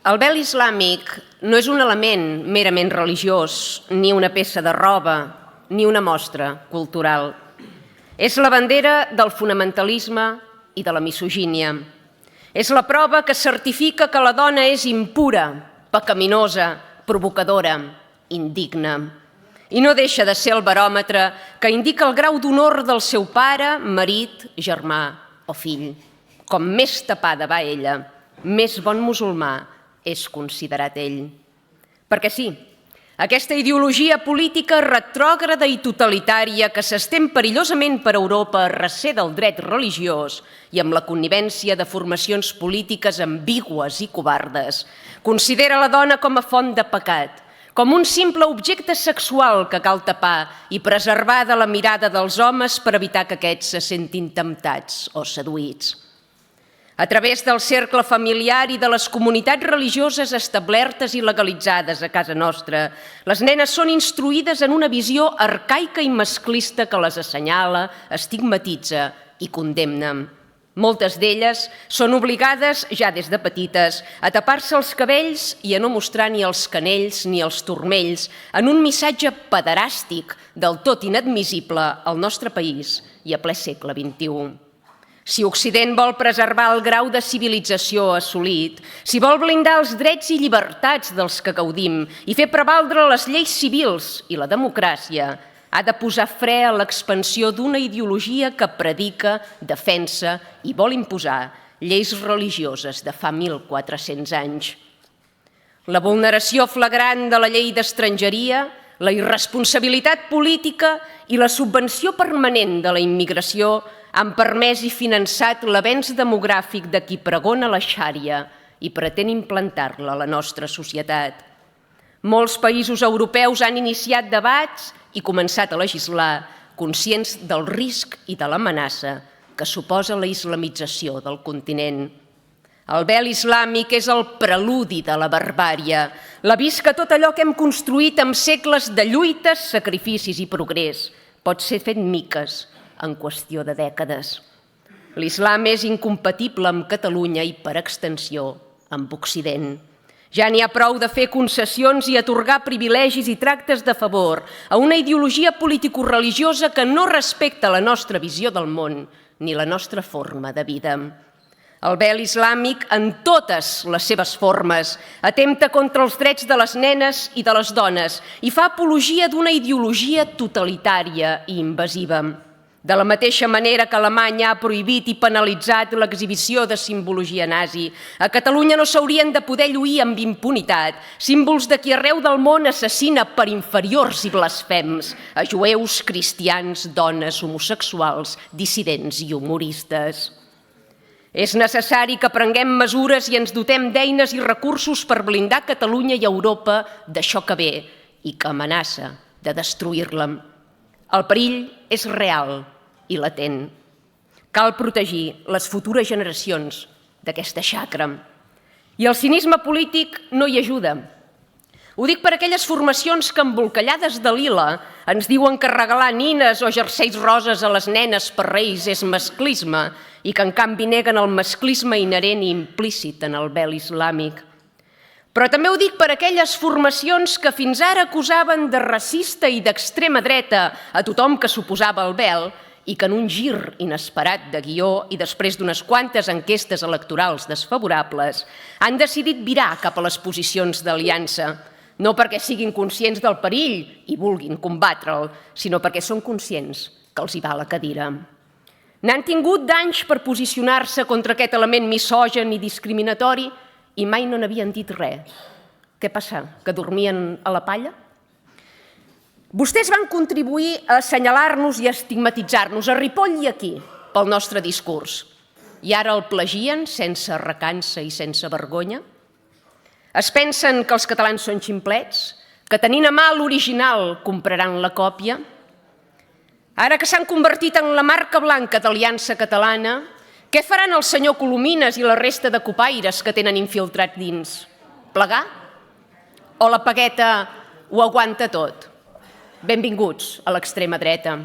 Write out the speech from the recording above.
El vel islàmic no és un element merament religiós, ni una peça de roba, ni una mostra cultural. És la bandera del fonamentalisme i de la misogínia. És la prova que certifica que la dona és impura, pecaminosa, provocadora, indigna. I no deixa de ser el baròmetre que indica el grau d'honor del seu pare, marit, germà o fill. Com més tapada va ella, més bon musulmà és considerat ell. Perquè sí, aquesta ideologia política retrògrada i totalitària que s'estén perillosament per Europa a recer del dret religiós i amb la connivència de formacions polítiques ambigües i covardes, considera la dona com a font de pecat, com un simple objecte sexual que cal tapar i preservar de la mirada dels homes per evitar que aquests se sentin temptats o seduïts. A través del cercle familiar i de les comunitats religioses establertes i legalitzades a casa nostra, les nenes són instruïdes en una visió arcaica i masclista que les assenyala, estigmatitza i condemna. Moltes d'elles són obligades, ja des de petites, a tapar-se els cabells i a no mostrar ni els canells ni els turmells en un missatge pederàstic del tot inadmissible al nostre país i a ple segle XXI. Si Occident vol preservar el grau de civilització assolit, si vol blindar els drets i llibertats dels que gaudim i fer prevaldre les lleis civils i la democràcia, ha de posar fre a l'expansió d'una ideologia que predica, defensa i vol imposar lleis religioses de fa 1.400 anys. La vulneració flagrant de la llei d'estrangeria, la irresponsabilitat política i la subvenció permanent de la immigració han permès i finançat l'avenç demogràfic de qui pregona la xària i pretén implantar-la a la nostra societat. Molts països europeus han iniciat debats i començat a legislar, conscients del risc i de l'amenaça que suposa la islamització del continent. El vel islàmic és el preludi de la barbària, l'avís que tot allò que hem construït amb segles de lluites, sacrificis i progrés pot ser fet miques en qüestió de dècades. L'islam és incompatible amb Catalunya i, per extensió, amb Occident. Ja n'hi ha prou de fer concessions i atorgar privilegis i tractes de favor a una ideologia politicoreligiosa que no respecta la nostra visió del món ni la nostra forma de vida. El vel islàmic, en totes les seves formes, atempta contra els drets de les nenes i de les dones i fa apologia d'una ideologia totalitària i invasiva. De la mateixa manera que Alemanya ha prohibit i penalitzat l'exhibició de simbologia nazi, a Catalunya no s'haurien de poder lluir amb impunitat símbols de qui arreu del món assassina per inferiors i blasfems a jueus, cristians, dones, homosexuals, dissidents i humoristes. És necessari que prenguem mesures i ens dotem d'eines i recursos per blindar Catalunya i Europa d'això que ve i que amenaça de destruir-la. El perill és real i latent. Cal protegir les futures generacions d'aquesta xacra. I el cinisme polític no hi ajuda. Ho dic per aquelles formacions que, embolcallades de lila, ens diuen que regalar nines o jerseis roses a les nenes per reis és masclisme i que, en canvi, neguen el masclisme inherent i implícit en el vel islàmic. Però també ho dic per aquelles formacions que fins ara acusaven de racista i d'extrema dreta a tothom que s'oposava al vel i que en un gir inesperat de guió i després d'unes quantes enquestes electorals desfavorables han decidit virar cap a les posicions d'aliança, no perquè siguin conscients del perill i vulguin combatre'l, sinó perquè són conscients que els hi va la cadira. N'han tingut d'anys per posicionar-se contra aquest element misògen i discriminatori i mai no n'havien dit res. Què passa, que dormien a la palla? Vostès van contribuir a assenyalar-nos i a estigmatitzar-nos a Ripoll i aquí pel nostre discurs. I ara el plagien sense recança i sense vergonya? Es pensen que els catalans són ximplets? Que tenint a mà l'original compraran la còpia? Ara que s'han convertit en la marca blanca d'Aliança Catalana, què faran el senyor Colomines i la resta de copaires que tenen infiltrat dins? Plegar? O la Pagueta ho aguanta tot? Benvinguts a l'extrema dreta.